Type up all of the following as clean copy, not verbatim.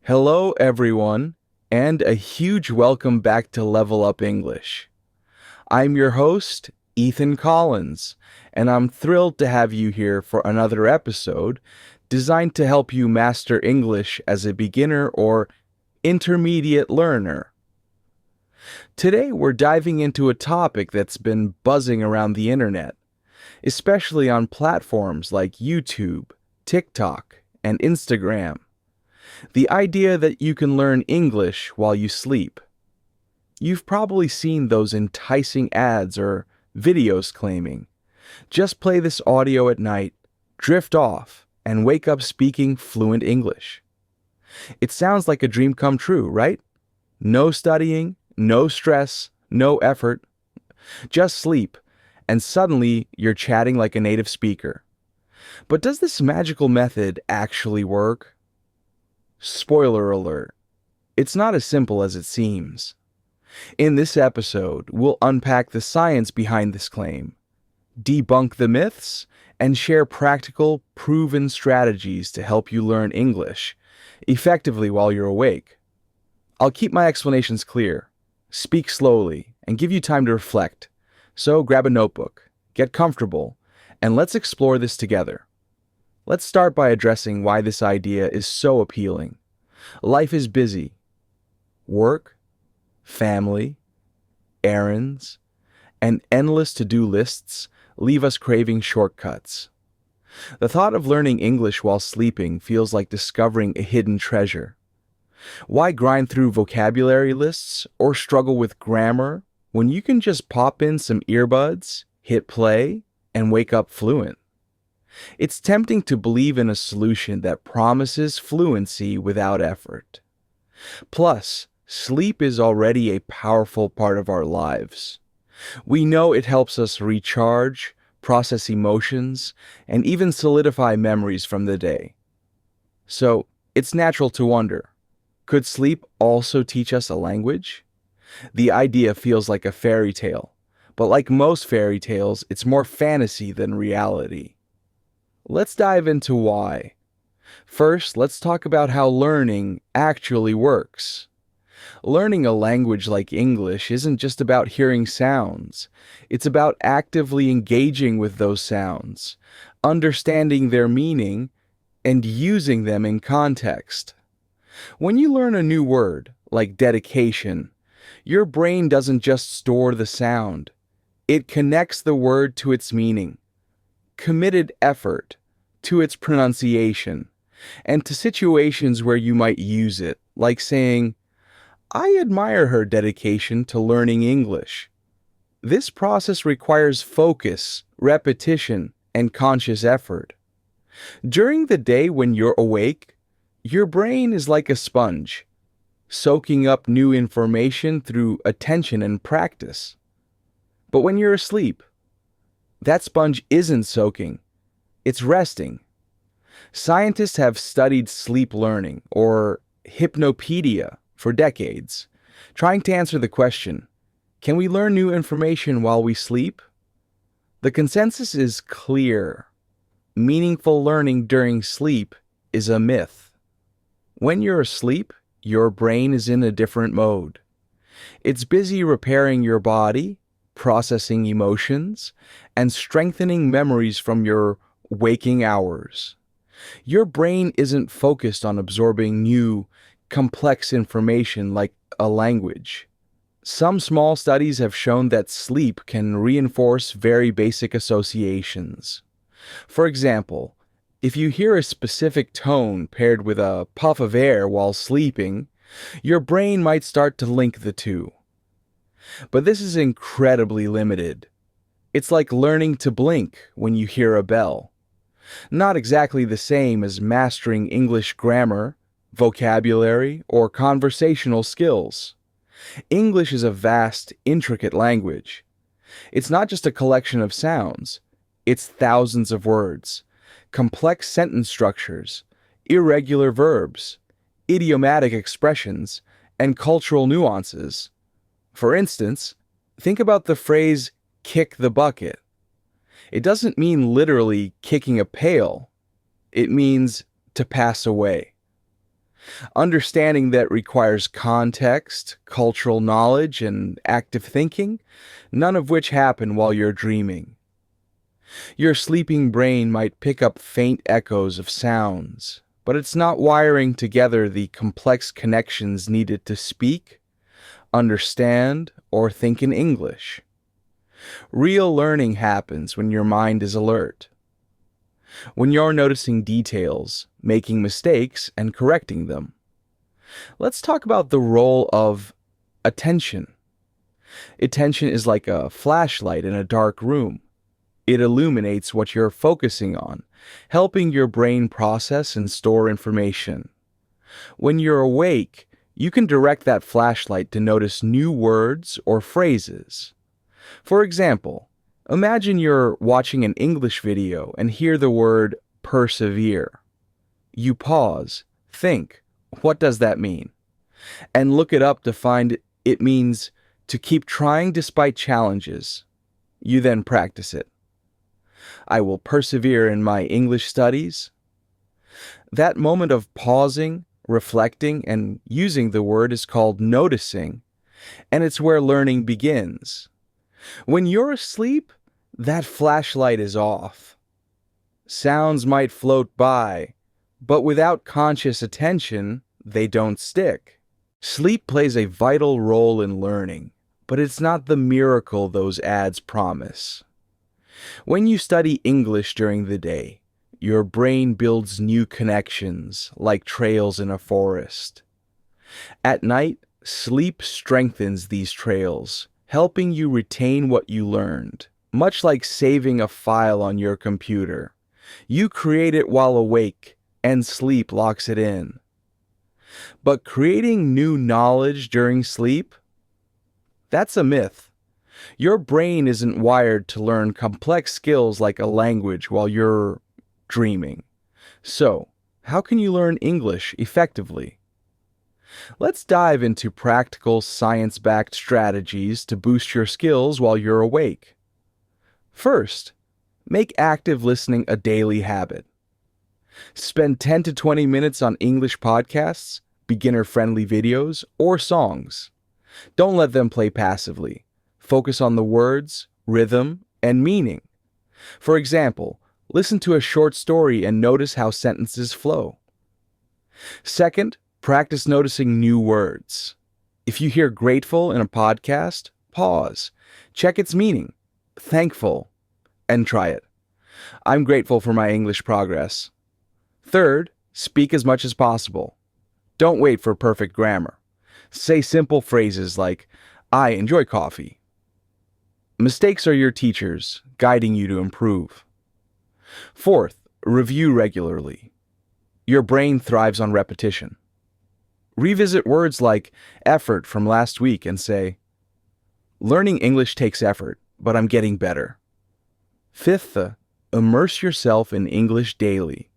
Hello, everyone, and a huge welcome back to Level Up English. I'm your host, Ethan Collins, and I'm thrilled to have you here for another episode designed to help you master English as a beginner or intermediate learner. Today, we're diving into a topic that's been buzzing around the internet, especially on platforms like YouTube, TikTok, and Instagram. The idea that you can learn English while you sleep. You've probably seen those enticing ads or videos claiming, just play this audio at night, drift off, and wake up speaking fluent English. It sounds like a dream come true, right? No studying, no stress, no effort, just sleep, and suddenly you're chatting like a native speaker. But does this magical method actually work? Spoiler alert, it's not as simple as it seems. In this episode, we'll unpack the science behind this claim, debunk the myths, and share practical, proven strategies to help you learn English effectively while you're awake. I'll keep my explanations clear, speak slowly, and give you time to reflect. So grab a notebook, get comfortable, and let's explore this together. Let's start by addressing why this idea is so appealing. Life is busy. Work, family, errands, and endless to-do lists leave us craving shortcuts. The thought of learning English while sleeping feels like discovering a hidden treasure. Why grind through vocabulary lists or struggle with grammar when you can just pop in some earbuds, hit play, and wake up fluent? It's tempting to believe in a solution that promises fluency without effort. Plus, sleep is already a powerful part of our lives. We know it helps us recharge, process emotions, and even solidify memories from the day. So, it's natural to wonder, could sleep also teach us a language? The idea feels like a fairy tale, but like most fairy tales, it's more fantasy than reality. Let's dive into why. First, let's talk about how learning actually works. Learning a language like English isn't just about hearing sounds. It's about actively engaging with those sounds, understanding their meaning, and using them in context. When you learn a new word, like dedication, your brain doesn't just store the sound. It connects the word to its meaning, committed effort to its pronunciation, and to situations where you might use it, like saying, I admire her dedication to learning English. This process requires focus, repetition, and conscious effort. During the day when you're awake, your brain is like a sponge, soaking up new information through attention and practice. But when you're asleep, that sponge isn't soaking, it's resting. Scientists have studied sleep learning, or hypnopedia, for decades, trying to answer the question, can we learn new information while we sleep? The consensus is clear. Meaningful learning during sleep is a myth. When you're asleep, your brain is in a different mode. It's busy repairing your body, processing emotions, and strengthening memories from your waking hours. Your brain isn't focused on absorbing new, complex information like a language. Some small studies have shown that sleep can reinforce very basic associations. For example, if you hear a specific tone paired with a puff of air while sleeping, your brain might start to link the two. But this is incredibly limited. It's like learning to blink when you hear a bell. Not exactly the same as mastering English grammar, vocabulary, or conversational skills. English is a vast, intricate language. It's not just a collection of sounds. It's thousands of words, complex sentence structures, irregular verbs, idiomatic expressions, and cultural nuances. For instance, think about the phrase, kick the bucket. It doesn't mean literally kicking a pail. It means to pass away. Understanding that requires context, cultural knowledge, and active thinking, none of which happen while you're dreaming. Your sleeping brain might pick up faint echoes of sounds, but it's not wiring together the complex connections needed to speak, understand, or think in English. Real learning happens when your mind is alert, when you're noticing details, making mistakes, and correcting them. Let's talk about the role of attention. Attention is like a flashlight in a dark room. It illuminates what you're focusing on, helping your brain process and store information. When you're awake, you can direct that flashlight to notice new words or phrases. For example, imagine you're watching an English video and hear the word persevere. You pause, think, what does that mean? And look it up to find it means to keep trying despite challenges. You then practice it. I will persevere in my English studies. That moment of pausing, reflecting, and using the word is called noticing, and it's where learning begins. When you're asleep, that flashlight is off. Sounds might float by, but without conscious attention, they don't stick. Sleep plays a vital role in learning, but it's not the miracle those ads promise. When you study English during the day, your brain builds new connections, like trails in a forest. At night, sleep strengthens these trails, helping you retain what you learned. Much like saving a file on your computer, you create it while awake, and sleep locks it in. But creating new knowledge during sleep? That's a myth. Your brain isn't wired to learn complex skills like a language while you're dreaming. So, how can you learn English effectively? Let's dive into practical, science-backed strategies to boost your skills while you're awake. First, make active listening a daily habit. Spend 10 to 20 minutes on English podcasts, beginner-friendly videos, or songs. Don't let them play passively. Focus on the words, rhythm, and meaning. For example, listen to a short story and notice how sentences flow. Second, practice noticing new words. If you hear grateful in a podcast, pause, check its meaning, thankful, and try it. I'm grateful for my English progress. Third, speak as much as possible. Don't wait for perfect grammar. Say simple phrases like, I enjoy coffee. Mistakes are your teachers, guiding you to improve. Fourth, review regularly. Your brain thrives on repetition. Revisit words like effort from last week and say, learning English takes effort, but I'm getting better. Fifth, immerse yourself in English daily.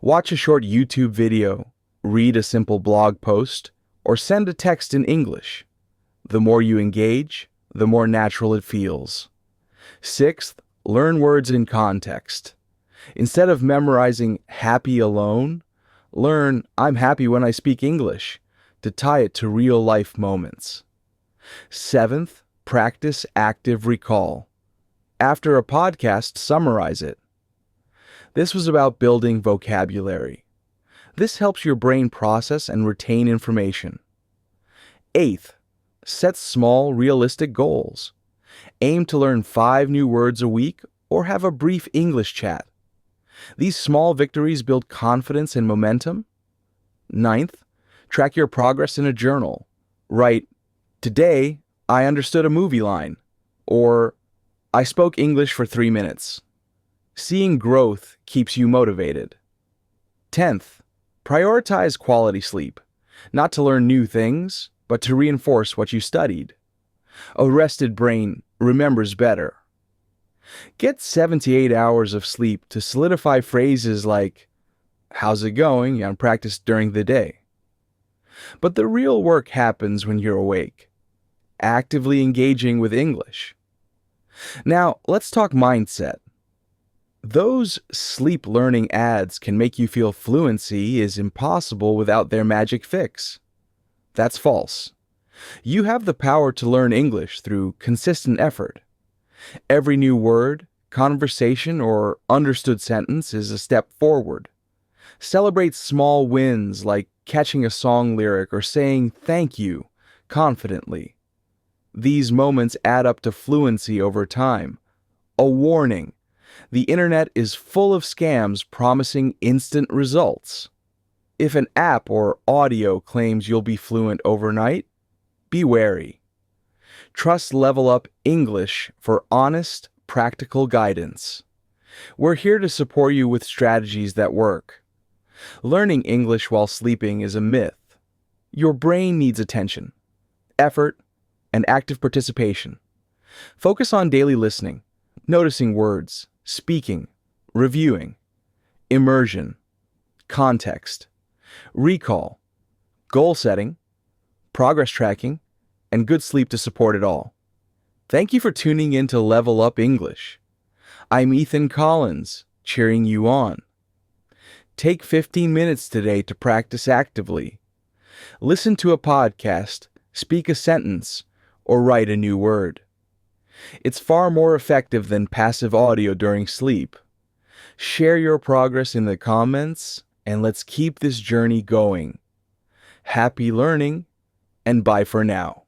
Watch a short YouTube video, read a simple blog post, or send a text in English. The more you engage, the more natural it feels. Sixth, learn words in context. Instead of memorizing happy alone, learn I'm happy when I speak English to tie it to real-life moments. Seventh, practice active recall. After a podcast, summarize it. This was about building vocabulary. This helps your brain process and retain information. Eighth, set small, realistic goals. Aim to learn 5 new words a week or have a brief English chat. These small victories build confidence and momentum. Ninth, track your progress in a journal. Write, today, I understood a movie line, or I spoke English for 3 minutes. Seeing growth keeps you motivated. 10th, prioritize quality sleep, not to learn new things, but to reinforce what you studied. A rested brain remembers better. Get 7 to 8 hours of sleep to solidify phrases like, how's it going, and practice during the day. But the real work happens when you're awake, actively engaging with English. Now, let's talk mindset. Those sleep learning ads can make you feel fluency is impossible without their magic fix. That's false. You have the power to learn English through consistent effort. Every new word, conversation, or understood sentence is a step forward. Celebrate small wins like catching a song lyric or saying thank you confidently. These moments add up to fluency over time. A warning: the internet is full of scams promising instant results. If an app or audio claims you'll be fluent overnight, be wary. Trust Level Up English for honest, practical guidance. We're here to support you with strategies that work. Learning English while sleeping is a myth. Your brain needs attention, effort, and active participation. Focus on daily listening, noticing words, speaking, reviewing, immersion, context, recall, goal setting, progress tracking, and good sleep to support it all. Thank you for tuning in to Level Up English. I'm Ethan Collins, cheering you on. Take 15 minutes today to practice actively. Listen to a podcast, speak a sentence, or write a new word. It's far more effective than passive audio during sleep. Share your progress in the comments, and let's keep this journey going. Happy learning, and bye for now.